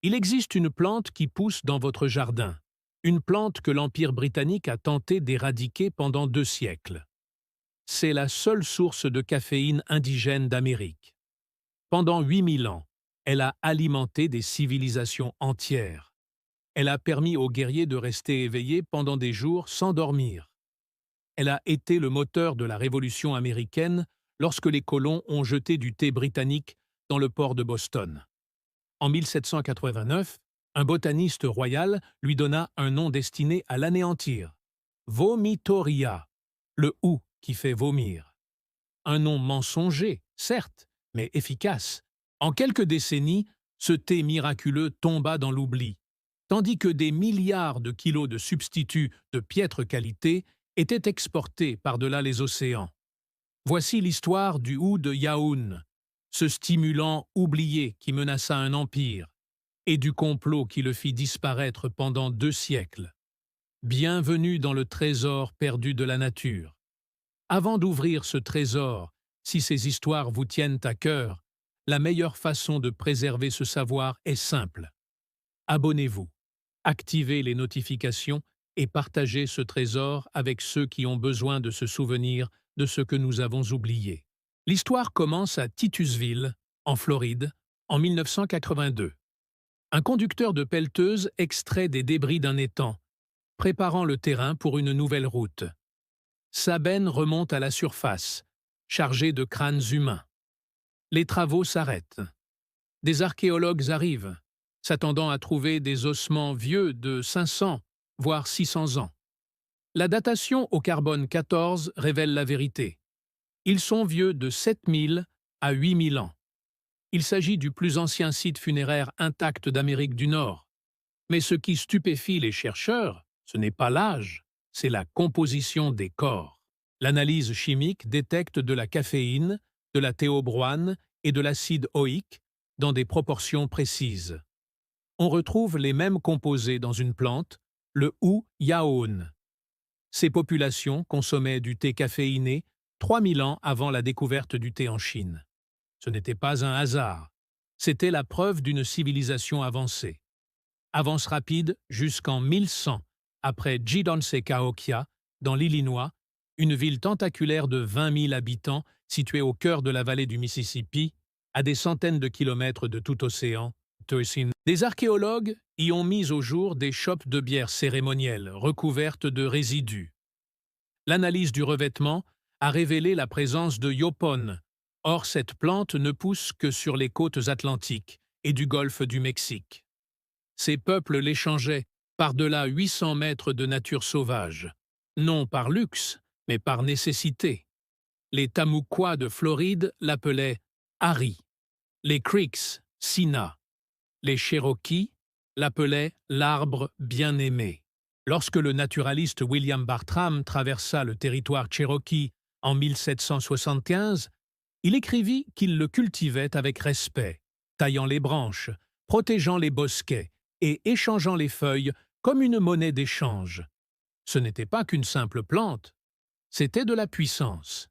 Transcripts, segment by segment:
Il existe une plante qui pousse dans votre jardin, une plante que l'Empire britannique a tenté d'éradiquer pendant 2 siècles. C'est la seule source de caféine indigène d'Amérique. Pendant 8000 ans, elle a alimenté des civilisations entières. Elle a permis aux guerriers de rester éveillés pendant des jours sans dormir. Elle a été le moteur de la Révolution américaine lorsque les colons ont jeté du thé britannique dans le port de Boston. En 1789, un botaniste royal lui donna un nom destiné à l'anéantir. Vomitoria, le hou qui fait vomir. Un nom mensonger, certes, mais efficace. En quelques décennies, ce thé miraculeux tomba dans l'oubli, tandis que des milliards de kilos de substituts de piètre qualité étaient exportés par-delà les océans. Voici l'histoire du hou de Yaoun, ce stimulant oublié qui menaça un empire, et du complot qui le fit disparaître pendant 2 siècles. Bienvenue dans le trésor perdu de la nature. Avant d'ouvrir ce trésor, si ces histoires vous tiennent à cœur, la meilleure façon de préserver ce savoir est simple. Abonnez-vous, activez les notifications et partagez ce trésor avec ceux qui ont besoin de se souvenir de ce que nous avons oublié. L'histoire commence à Titusville, en Floride, en 1982. Un conducteur de pelleteuse extrait des débris d'un étang, préparant le terrain pour une nouvelle route. Sa benne remonte à la surface, chargée de crânes humains. Les travaux s'arrêtent. Des archéologues arrivent, s'attendant à trouver des ossements vieux de 500, voire 600 ans. La datation au carbone 14 révèle la vérité. Ils sont vieux de 7000 à 8000 ans. Il s'agit du plus ancien site funéraire intact d'Amérique du Nord. Mais ce qui stupéfie les chercheurs, ce n'est pas l'âge, c'est la composition des corps. L'analyse chimique détecte de la caféine, de la théobroine et de l'acide oïque dans des proportions précises. On retrouve les mêmes composés dans une plante, le hou yaoun. Ces populations consommaient du thé caféiné 3000 ans avant la découverte du thé en Chine. Ce n'était pas un hasard, c'était la preuve d'une civilisation avancée. Avance rapide jusqu'en 1100, après Jidonsekaokia, dans l'Illinois, une ville tentaculaire de 20 000 habitants située au cœur de la vallée du Mississippi, à des centaines de kilomètres de tout océan. Des archéologues y ont mis au jour des chopes de bière cérémonielles recouvertes de résidus. L'analyse du revêtement a révélé la présence de yopon. Or, cette plante ne pousse que sur les côtes atlantiques et du golfe du Mexique. Ces peuples l'échangeaient par-delà 800 mètres de nature sauvage, non par luxe, mais par nécessité. Les Tamuquois de Floride l'appelaient Harry, les Creeks, Sina, les Cherokees l'appelaient l'arbre bien-aimé. Lorsque le naturaliste William Bartram traversa le territoire Cherokee en 1775, il écrivit qu'il le cultivait avec respect, taillant les branches, protégeant les bosquets et échangeant les feuilles comme une monnaie d'échange. Ce n'était pas qu'une simple plante, c'était de la puissance.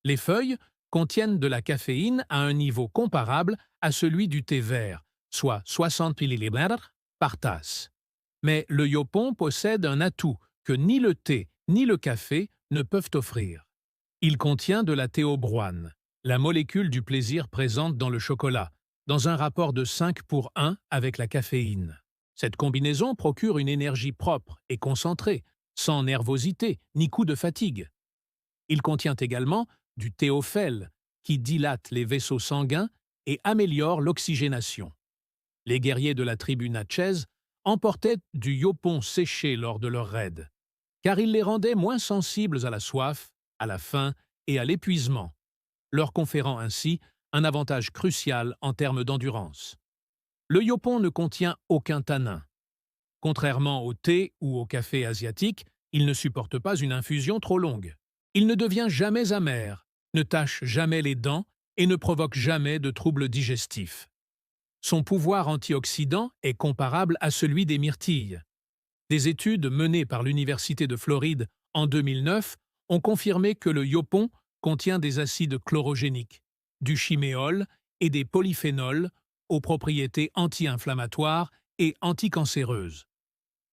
Les feuilles contiennent de la caféine à un niveau comparable à celui du thé vert, soit 60 ml par tasse. Mais le yopon possède un atout que ni le thé ni le café ne peuvent offrir. Il contient de la théobroine, la molécule du plaisir présente dans le chocolat, dans un rapport de 5:1 avec la caféine. Cette combinaison procure une énergie propre et concentrée, sans nervosité ni coup de fatigue. Il contient également du théophèle, qui dilate les vaisseaux sanguins et améliore l'oxygénation. Les guerriers de la tribu Natchez emportaient du yopon séché lors de leurs raids, car il les rendait moins sensibles à la soif, à la faim et à l'épuisement, leur conférant ainsi un avantage crucial en termes d'endurance. Le yopon ne contient aucun tanin. Contrairement au thé ou au café asiatique, il ne supporte pas une infusion trop longue. Il ne devient jamais amer, ne tache jamais les dents et ne provoque jamais de troubles digestifs. Son pouvoir antioxydant est comparable à celui des myrtilles. Des études menées par l'Université de Floride en 2009 ont confirmé que le yopon contient des acides chlorogéniques, du chiméol et des polyphénols aux propriétés anti-inflammatoires et anticancéreuses.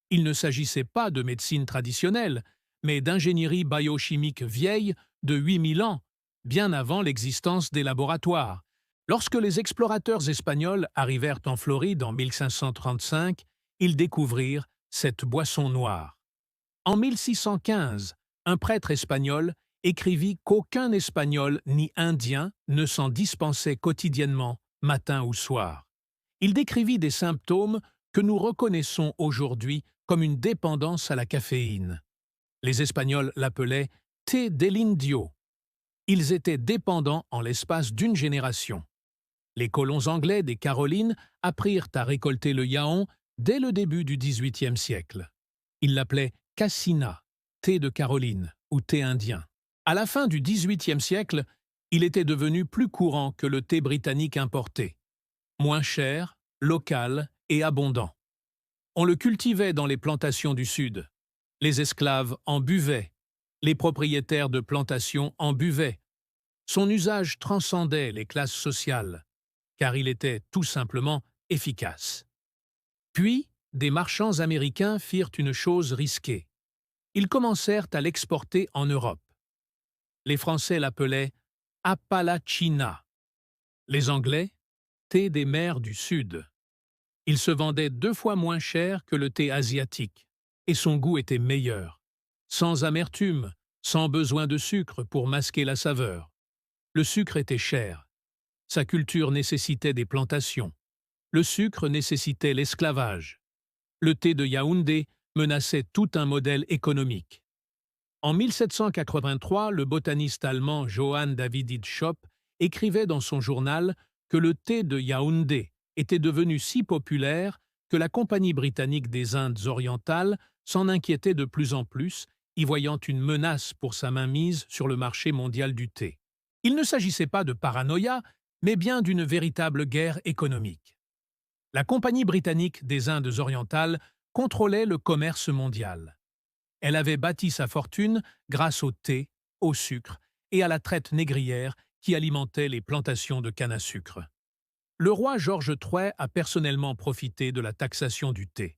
Il ne s'agissait pas de médecine traditionnelle, mais d'ingénierie biochimique vieille de 8000 ans, bien avant l'existence des laboratoires. Lorsque les explorateurs espagnols arrivèrent en Floride en 1535, ils découvrirent cette boisson noire. En 1615, un prêtre espagnol écrivit qu'aucun Espagnol ni Indien ne s'en dispensait quotidiennement, matin ou soir. Il décrivit des symptômes que nous reconnaissons aujourd'hui comme une dépendance à la caféine. Les Espagnols l'appelaient « thé del indio ». Ils étaient dépendants en l'espace d'une génération. Les colons anglais des Carolines apprirent à récolter le yaon dès le début du XVIIIe siècle. Ils l'appelaient cassina, thé de Caroline ou thé indien. À la fin du XVIIIe siècle, il était devenu plus courant que le thé britannique importé. Moins cher, local et abondant. On le cultivait dans les plantations du Sud. Les esclaves en buvaient. Les propriétaires de plantations en buvaient. Son usage transcendait les classes sociales, car il était tout simplement efficace. Puis, des marchands américains firent une chose risquée. Ils commencèrent à l'exporter en Europe. Les Français l'appelaient Appalachina. Les Anglais, thé des mers du Sud. Il se vendait 2 fois moins cher que le thé asiatique, et son goût était meilleur. Sans amertume, sans besoin de sucre pour masquer la saveur. Le sucre était cher. Sa culture nécessitait des plantations. Le sucre nécessitait l'esclavage. Le thé de Yaoundé menaçait tout un modèle économique. En 1783, le botaniste allemand Johann David Schopp écrivait dans son journal que le thé de Yaoundé était devenu si populaire que la Compagnie britannique des Indes orientales s'en inquiétait de plus en plus, y voyant une menace pour sa mainmise sur le marché mondial du thé. Il ne s'agissait pas de paranoïa, mais bien d'une véritable guerre économique. La Compagnie britannique des Indes orientales contrôlait le commerce mondial. Elle avait bâti sa fortune grâce au thé, au sucre et à la traite négrière qui alimentait les plantations de canne à sucre. Le roi George III a personnellement profité de la taxation du thé.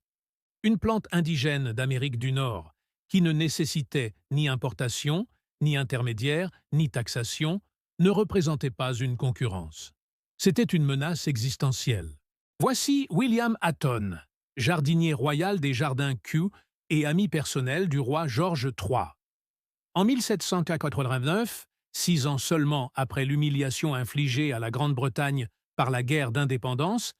Une plante indigène d'Amérique du Nord qui ne nécessitait ni importation, ni intermédiaire, ni taxation, ne représentait pas une concurrence. C'était une menace existentielle. Voici William Hatton, jardinier royal des jardins Kew et ami personnel du roi George III. En 1789, 6 ans seulement après l'humiliation infligée à la Grande-Bretagne par la guerre d'indépendance,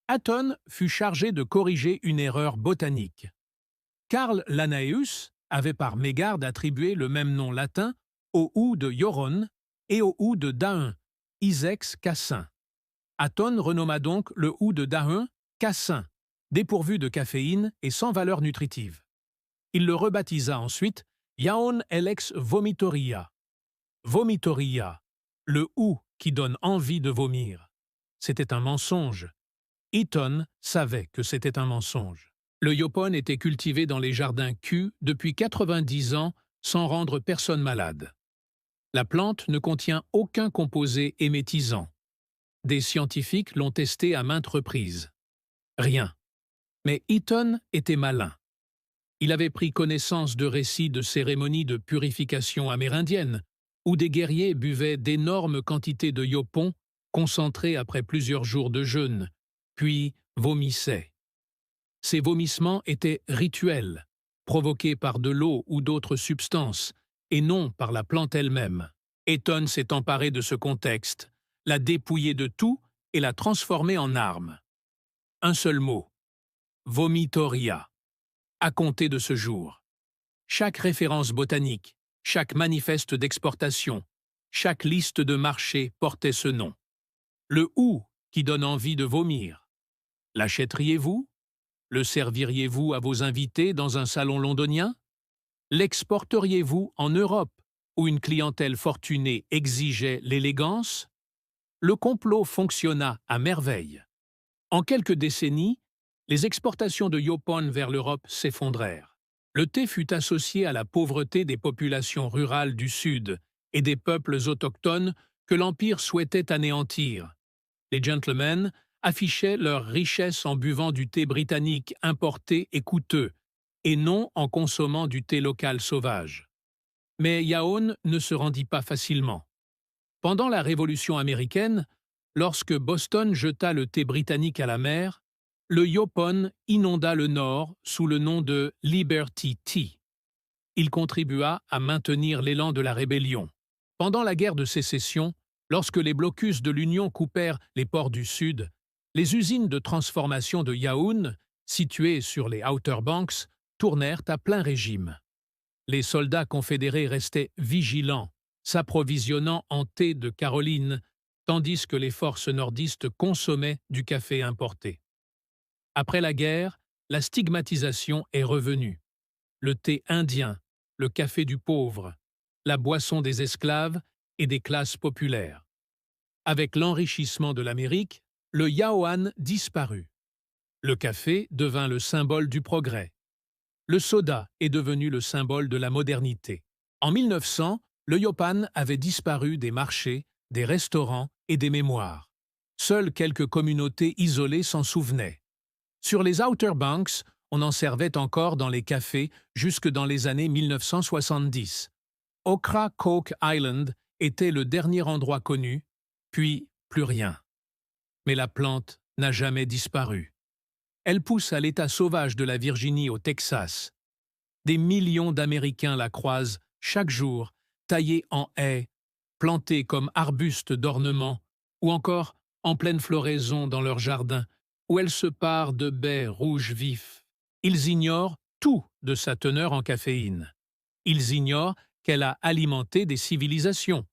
Hatton fut chargé de corriger une erreur botanique. Carl Linnaeus avait par mégarde attribué le même nom latin au hou de Joron et au hou de Daun, Isex cassin. Hatton renomma donc le hou de Daun cassin, dépourvu de caféine et sans valeur nutritive. Il le rebaptisa ensuite Yaon Elex Vomitoria. Vomitoria, le hou qui donne envie de vomir. C'était un mensonge. Eaton savait que c'était un mensonge. Le yopon était cultivé dans les jardins Kew depuis 90 ans sans rendre personne malade. La plante ne contient aucun composé émétisant. Des scientifiques l'ont testé à maintes reprises. Rien. Mais Eaton était malin. Il avait pris connaissance de récits de cérémonies de purification amérindiennes, où des guerriers buvaient d'énormes quantités de yopon concentrés après plusieurs jours de jeûne, puis vomissaient. Ces vomissements étaient rituels, provoqués par de l'eau ou d'autres substances, et non par la plante elle-même. Eaton s'est emparé de ce contexte, l'a dépouillé de tout et l'a transformé en arme. Un seul mot. Vomitoria. À compter de ce jour. Chaque référence botanique, chaque manifeste d'exportation, chaque liste de marché portait ce nom. Le hou qui donne envie de vomir. L'achèteriez-vous? Le serviriez-vous à vos invités dans un salon londonien? L'exporteriez-vous en Europe, où une clientèle fortunée exigeait l'élégance? Le complot fonctionna à merveille. En quelques décennies, les exportations de yopon vers l'Europe s'effondrèrent. Le thé fut associé à la pauvreté des populations rurales du Sud et des peuples autochtones que l'Empire souhaitait anéantir. Les gentlemen affichaient leur richesse en buvant du thé britannique importé et coûteux, et non en consommant du thé local sauvage. Mais Yaoun ne se rendit pas facilement. Pendant la Révolution américaine, lorsque Boston jeta le thé britannique à la mer, le Yopon inonda le Nord sous le nom de Liberty Tea. Il contribua à maintenir l'élan de la rébellion. Pendant la guerre de sécession, lorsque les blocus de l'Union coupèrent les ports du Sud, les usines de transformation de Yaoun, situées sur les Outer Banks, tournèrent à plein régime. Les soldats confédérés restaient vigilants, s'approvisionnant en thé de Caroline, tandis que les forces nordistes consommaient du café importé. Après la guerre, la stigmatisation est revenue. Le thé indien, le café du pauvre, la boisson des esclaves et des classes populaires. Avec l'enrichissement de l'Amérique, le yaoan disparut. Le café devint le symbole du progrès. Le soda est devenu le symbole de la modernité. En 1900, le yopan avait disparu des marchés, des restaurants et des mémoires. Seules quelques communautés isolées s'en souvenaient. Sur les Outer Banks, on en servait encore dans les cafés jusque dans les années 1970. Ocracoke Island était le dernier endroit connu, puis plus rien. Mais la plante n'a jamais disparu. Elle pousse à l'état sauvage de la Virginie au Texas. Des millions d'Américains la croisent chaque jour, taillée en haies, plantée comme arbuste d'ornement, ou encore en pleine floraison dans leur jardin, où elle se pare de baies rouges vifs. Ils ignorent tout de sa teneur en caféine. Ils ignorent qu'elle a alimenté des civilisations.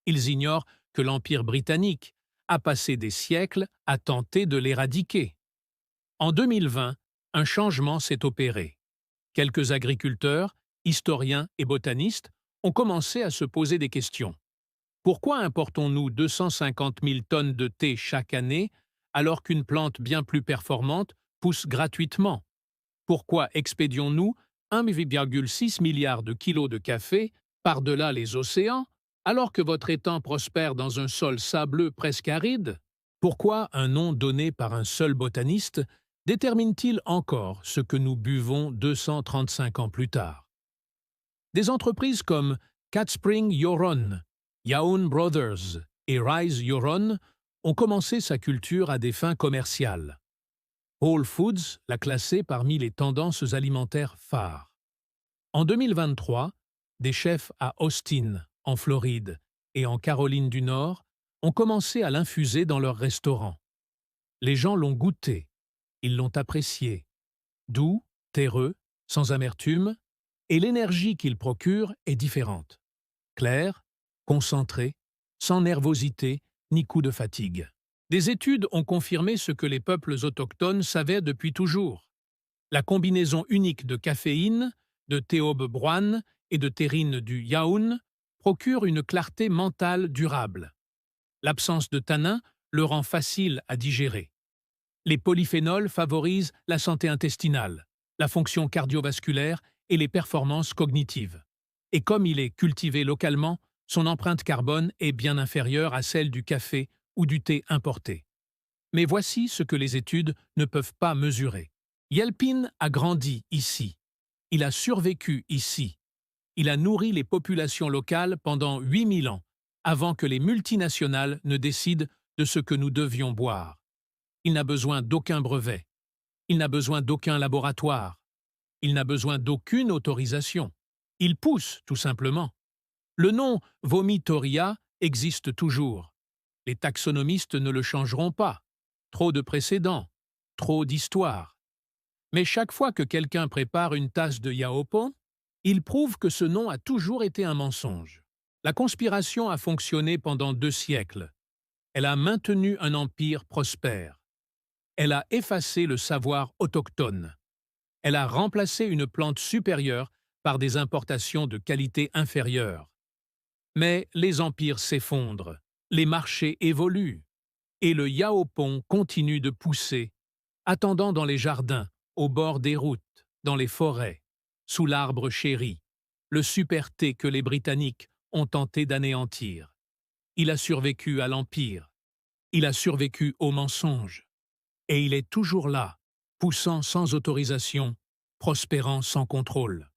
Ils ignorent que l'Empire britannique a passé des siècles à tenter de l'éradiquer. En 2020, un changement s'est opéré. Quelques agriculteurs, historiens et botanistes ont commencé à se poser des questions. Pourquoi importons-nous 250 000 tonnes de thé chaque année alors qu'une plante bien plus performante pousse gratuitement? Pourquoi expédions-nous 1,6 milliard de kilos de café par-delà les océans alors que votre étang prospère dans un sol sableux presque aride? Pourquoi un nom donné par un seul botaniste détermine-t-il encore ce que nous buvons 235 ans plus tard? Des entreprises comme Catspring Yoron, Yaoun Brothers et Rise Yoron ont commencé sa culture à des fins commerciales. Whole Foods l'a classé parmi les tendances alimentaires phares. En 2023, des chefs à Austin, en Floride, et en Caroline du Nord ont commencé à l'infuser dans leurs restaurants. Les gens l'ont goûté, ils l'ont apprécié. Doux, terreux, sans amertume, et l'énergie qu'il procure est différente. Claire, concentrée, sans nervosité ni coup de fatigue. Des études ont confirmé ce que les peuples autochtones savaient depuis toujours. La combinaison unique de caféine, de théobromine et de terrine du yaoun procure une clarté mentale durable. L'absence de tanin le rend facile à digérer. Les polyphénols favorisent la santé intestinale, la fonction cardiovasculaire et les performances cognitives. Et comme il est cultivé localement, son empreinte carbone est bien inférieure à celle du café ou du thé importé. Mais voici ce que les études ne peuvent pas mesurer. Yelpin a grandi ici. Il a survécu ici. Il a nourri les populations locales pendant 8000 ans, avant que les multinationales ne décident de ce que nous devions boire. Il n'a besoin d'aucun brevet. Il n'a besoin d'aucun laboratoire. Il n'a besoin d'aucune autorisation. Il pousse, tout simplement. Le nom Vomitoria existe toujours. Les taxonomistes ne le changeront pas. Trop de précédents, trop d'histoires. Mais chaque fois que quelqu'un prépare une tasse de yaopan, il prouve que ce nom a toujours été un mensonge. La conspiration a fonctionné pendant 2 siècles. Elle a maintenu un empire prospère. Elle a effacé le savoir autochtone. Elle a remplacé une plante supérieure par des importations de qualité inférieure. Mais les empires s'effondrent, les marchés évoluent, et le yaopan continue de pousser, attendant dans les jardins, au bord des routes, dans les forêts, sous l'arbre chéri, le super thé que les Britanniques ont tenté d'anéantir. Il a survécu à l'Empire. Il a survécu aux mensonges. Et il est toujours là, poussant sans autorisation, prospérant sans contrôle.